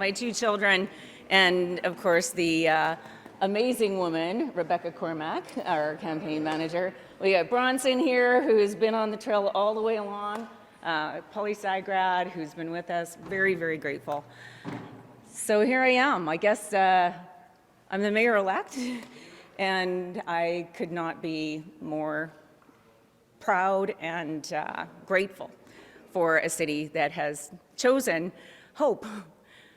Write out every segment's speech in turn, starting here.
my two children, and of course the amazing woman, Rebecca Cormack, our campaign manager. We got Bronson here, who's been on the trail all the way along, poli-sci grad, who's been with us. Very, very grateful. So here I am. I guess I'm the mayor-elect, and I could not be more proud and grateful for a city that has chosen hope,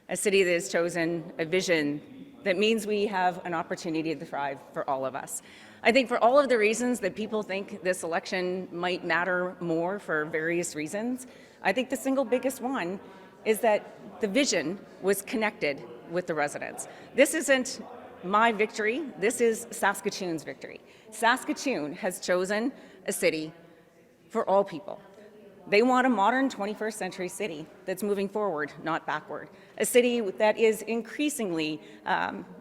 a city that has chosen a vision that means we have an opportunity to thrive for all of us. I think for all of the reasons that people think this election might matter more for various reasons, I think the single biggest one is that the vision was connected with the residents. This isn't my victory, this is Saskatoon's victory. Saskatoon has chosen a city for all people. They want a modern 21st century city that's moving forward, not backward. A city that is increasingly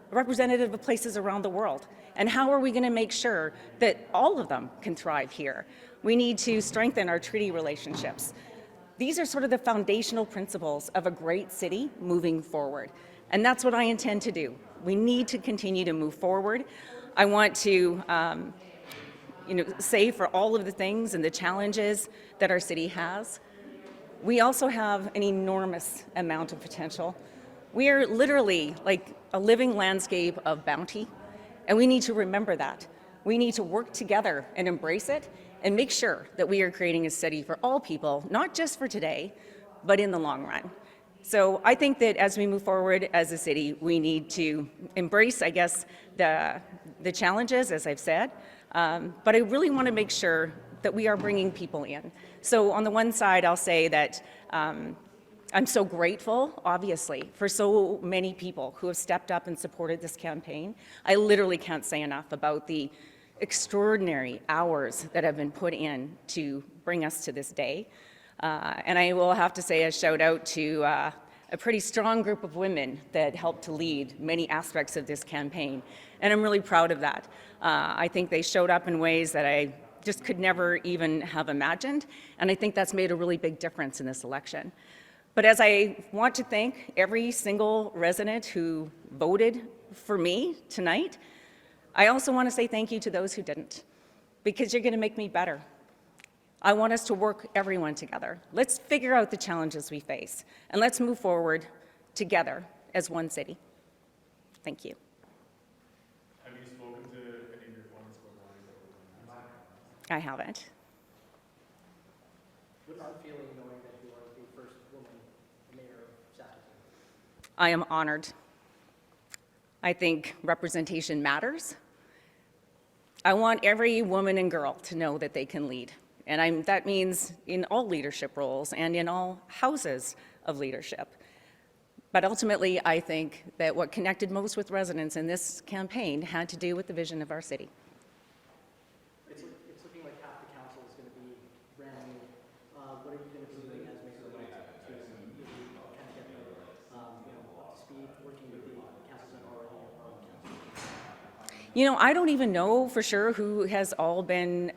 representative of places around the world. And how are we going to make sure that all of them can thrive here? We need to strengthen our treaty relationships. These are sort of the foundational principles of a great city moving forward. And that's what I intend to do. We need to continue to move forward. I want to say for all of the things and the challenges that our city has, we also have an enormous amount of potential. We are literally like a living landscape of bounty, and we need to remember that. We need to work together and embrace it and make sure that we are creating a city for all people, not just for today, but in the long run. So I think that as we move forward as a city, we need to embrace, I guess, the challenges, as I've said, but I really want to make sure that we are bringing people in. So on the one side, I'll say that I'm so grateful, obviously, for so many people who have stepped up and supported this campaign. I literally can't say enough about the extraordinary hours that have been put in to bring us to this day. And I will have to say a shout out to a pretty strong group of women that helped to lead many aspects of this campaign. And I'm really proud of that. I think they showed up in ways that I just could never even have imagined. And I think that's made a really big difference in this election. But as I want to thank every single resident who voted for me tonight, I also want to say thank you to those who didn't, because you're going to make me better. I want us to work everyone together. Let's figure out the challenges we face, and let's move forward together as one city. Thank you. Have you spoken to any of your opponents about running? I haven't. What's the feeling knowing that you are the first woman mayor of Saskatoon? I am honored. I think representation matters. I want every woman and girl to know that they can lead. And that means in all leadership roles and in all houses of leadership. But ultimately, I think that what connected most with residents in this campaign had to do with the vision of our city. It's looking like half the council is going to be brand new. What are you going to be doing as mayor to kind of get them up to speed, working with the councils that are already on council? You know, I don't even know for sure who has all been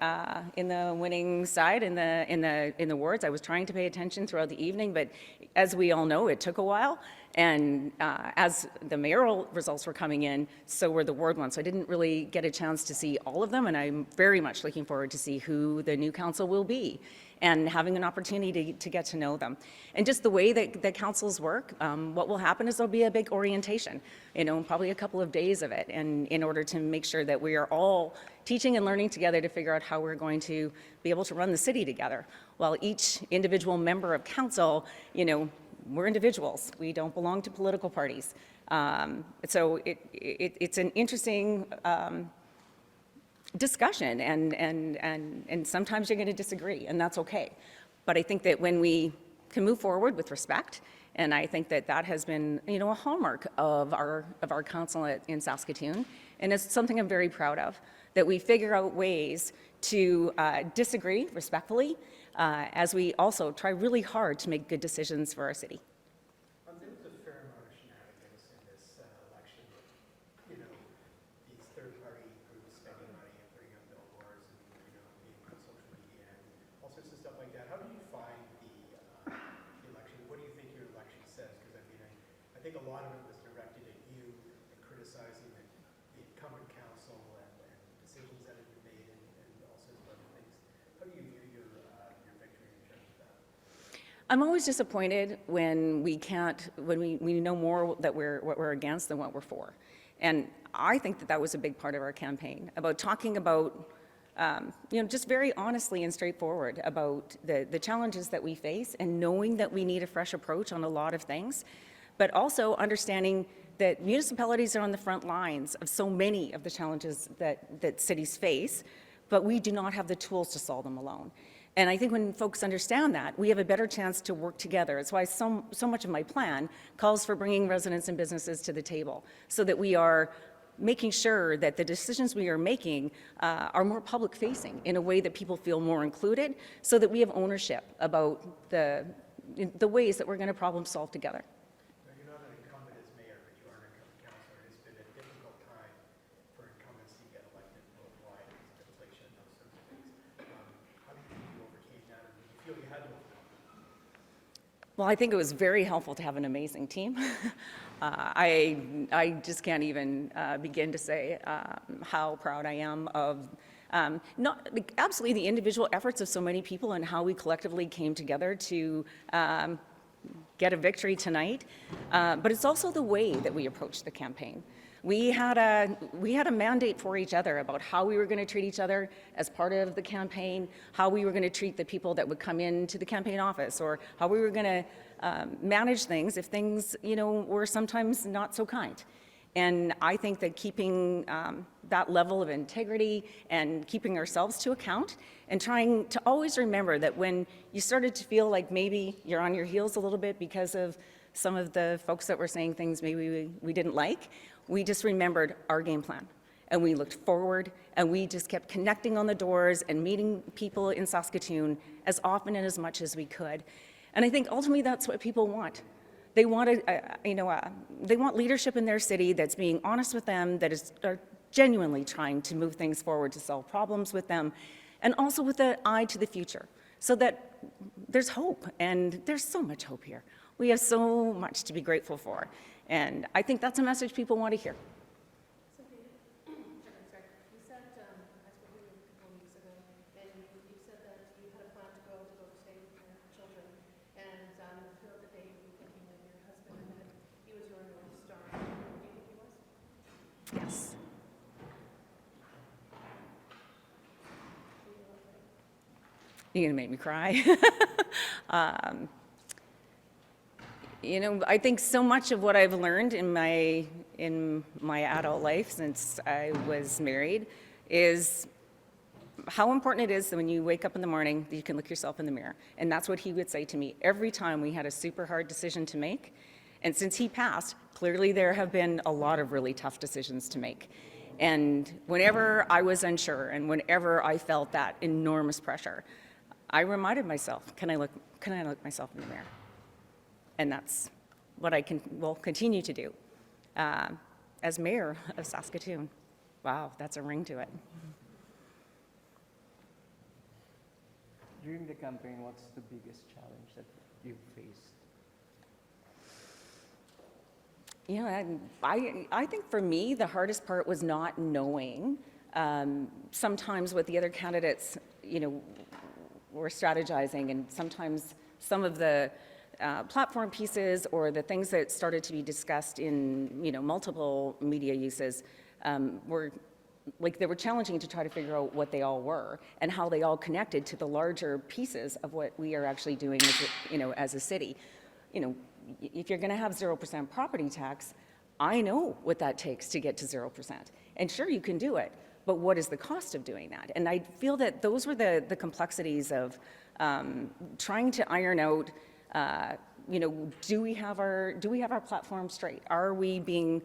in the winning side in the wards. I was trying to pay attention throughout the evening, but as we all know, it took a while. And as the mayoral results were coming in, so were the ward ones. So I didn't really get a chance to see all of them, and I'm very much looking forward to see who the new council will be and having an opportunity to get to know them. And just the way that the councils work, what will happen is there'll be a big orientation, probably a couple of days of it, and in order to make sure that we are all teaching and learning together to figure out how we're going to be able to run the city together. While each individual member of council, we're individuals. We don't belong to political parties. So it's an interesting discussion, and sometimes you're going to disagree, and that's okay. But I think that when we can move forward with respect, and I think that that has been, a hallmark of our council in Saskatoon, and it's something I'm very proud of, that we figure out ways to disagree respectfully, as we also try really hard to make good decisions for our city. There was a fair amount of shenanigans in this election. These third-party groups spending money and putting up billboards and being on social media and all sorts of stuff like that. How do you find the election? What do you think your election says? Because I think think a lot of it was directed at you and criticizing the incumbent council and decisions that have been made and all sorts of other things. How do you view your victory in terms of that? I'm always disappointed when we can't, when we know more that what we're against than what we're for. And I think that was a big part of our campaign, about talking about, just very honestly and straightforward about the challenges that we face and knowing that we need a fresh approach on a lot of things, but also understanding that municipalities are on the front lines of so many of the challenges that cities face, but we do not have the tools to solve them alone. And I think when folks understand that, we have a better chance to work together. It's why so much of my plan calls for bringing residents and businesses to the table, so that we are making sure that the decisions we are making are more public-facing in a way that people feel more included, so that we have ownership about the ways that we're going to problem solve together. Now, you're not an incumbent as mayor, but you are an incumbent councillor. It's been a difficult time for incumbents to get elected worldwide because of inflation and those sorts of things. How do you think you overcame that, or do you feel you had to overcome it? Well, I think it was very helpful to have an amazing team. I just can't even begin to say how proud I am of absolutely the individual efforts of so many people and how we collectively came together to get a victory tonight. But it's also the way that we approached the campaign. We had a mandate for each other about how we were going to treat each other as part of the campaign, how we were going to treat the people that would come into the campaign office, or how we were going to manage things if things, were sometimes not so kind. And I think that keeping that level of integrity and keeping ourselves to account and trying to always remember that when you started to feel like maybe you're on your heels a little bit because of some of the folks that were saying things maybe we didn't like, we just remembered our game plan. And we looked forward, and we just kept connecting on the doors and meeting people in Saskatoon as often and as much as we could. And I think ultimately that's what people want. They want they want leadership in their city that's being honest with them, that are genuinely trying to move things forward to solve problems with them, and also with an eye to the future, so that there's hope, and there's so much hope here. We have so much to be grateful for, and I think that's a message people want to hear. Cynthia, you said, I spoke with you a couple weeks ago, and you said that you had a plan to go stay with your children, and throughout the day you were thinking of your husband and that he was your North Star. Do you think he was? Yes. You're going to make me cry. I think so much of what I've learned in my adult life since I was married is how important it is that when you wake up in the morning that you can look yourself in the mirror. And that's what he would say to me every time we had a super hard decision to make. And since he passed, clearly there have been a lot of really tough decisions to make. And whenever I was unsure and whenever I felt that enormous pressure, I reminded myself, can I look myself in the mirror? And that's what I will continue to do as mayor of Saskatoon. Wow, that's a ring to it. During the campaign, what's the biggest challenge that you've faced? I think for me, the hardest part was not knowing sometimes what the other candidates, were strategizing, and sometimes some of the platform pieces or the things that started to be discussed in, multiple media uses they were challenging to try to figure out what they all were and how they all connected to the larger pieces of what we are actually doing as a city. If you're going to have 0% property tax, I know what that takes to get to 0%. And sure, you can do it, but what is the cost of doing that? And I feel that those were the complexities of trying to iron out, do we have our platform straight? Are we being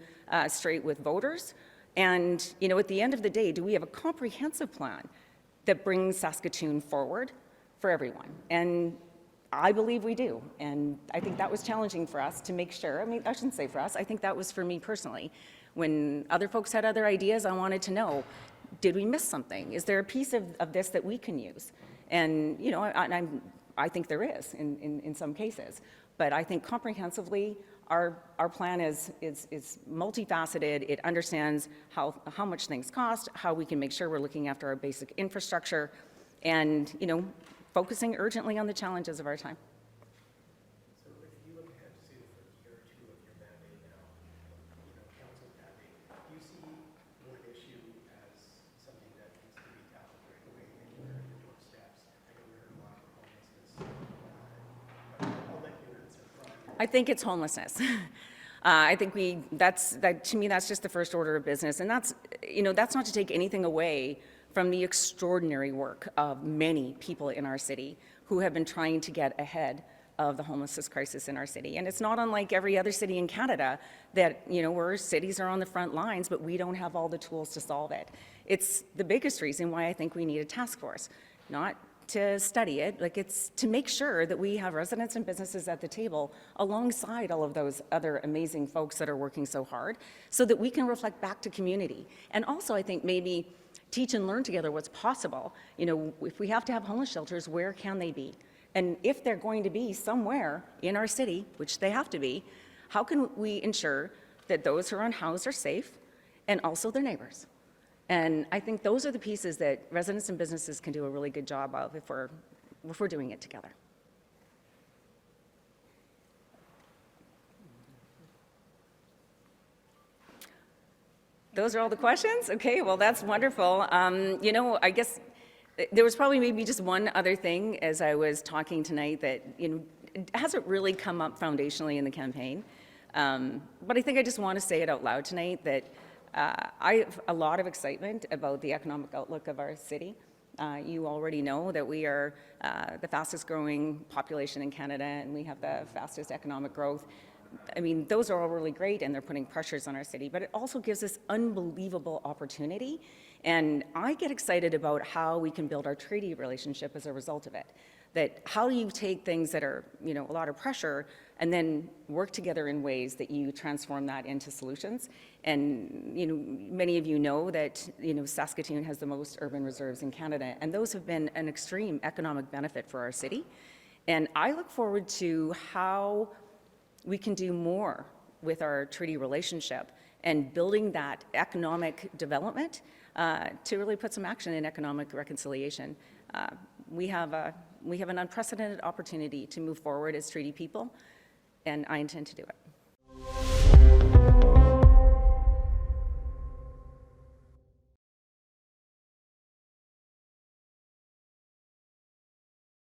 straight with voters? And, at the end of the day, do we have a comprehensive plan that brings Saskatoon forward for everyone? And I believe we do. And I think that was challenging for us to make sure. I shouldn't say for us. I think that was for me personally. When other folks had other ideas, I wanted to know, did we miss something? Is there a piece of this that we can use? And, I think there is in some cases. But I think comprehensively, our plan is multifaceted. It understands how much things cost, how we can make sure we're looking after our basic infrastructure, and, you know, focusing urgently on the challenges of our time. So if you look ahead to say the first year or two of your mandate now, council mandate, do you see one issue as something that needs to be tackled right away anywhere in the doorsteps? I know we heard a lot of homelessness. I'll let you answer. I think it's homelessness. I think to me, that's just the first order of business. And that's not to take anything away from the extraordinary work of many people in our city who have been trying to get ahead of the homelessness crisis in our city. And it's not unlike every other city in Canada that, where cities are on the front lines, but we don't have all the tools to solve it. It's the biggest reason why I think we need a task force, not to study it, it's to make sure that we have residents and businesses at the table alongside all of those other amazing folks that are working so hard, so that we can reflect back to community. And also, I think maybe teach and learn together what's possible. If we have to have homeless shelters, where can they be? And if they're going to be somewhere in our city, which they have to be, how can we ensure that those who are unhoused are safe, and also their neighbors? And I think those are the pieces that residents and businesses can do a really good job of if we're doing it together. Those are all the questions? Okay, well, that's wonderful. I guess there was probably maybe just one other thing as I was talking tonight that, it hasn't really come up foundationally in the campaign. But I think I just want to say it out loud tonight that I have a lot of excitement about the economic outlook of our city. You already know that we are the fastest growing population in Canada, and we have the fastest economic growth. I mean, those are all really great, and they're putting pressures on our city, but it also gives us unbelievable opportunity. And I get excited about how we can build our treaty relationship as a result of it. That how do you take things that are, a lot of pressure and then work together in ways that you transform that into solutions. And, many of you know that, Saskatoon has the most urban reserves in Canada, and those have been an extreme economic benefit for our city. And I look forward to how we can do more with our treaty relationship and building that economic development to really put some action in economic reconciliation. We have an unprecedented opportunity to move forward as treaty people, and I intend to do it.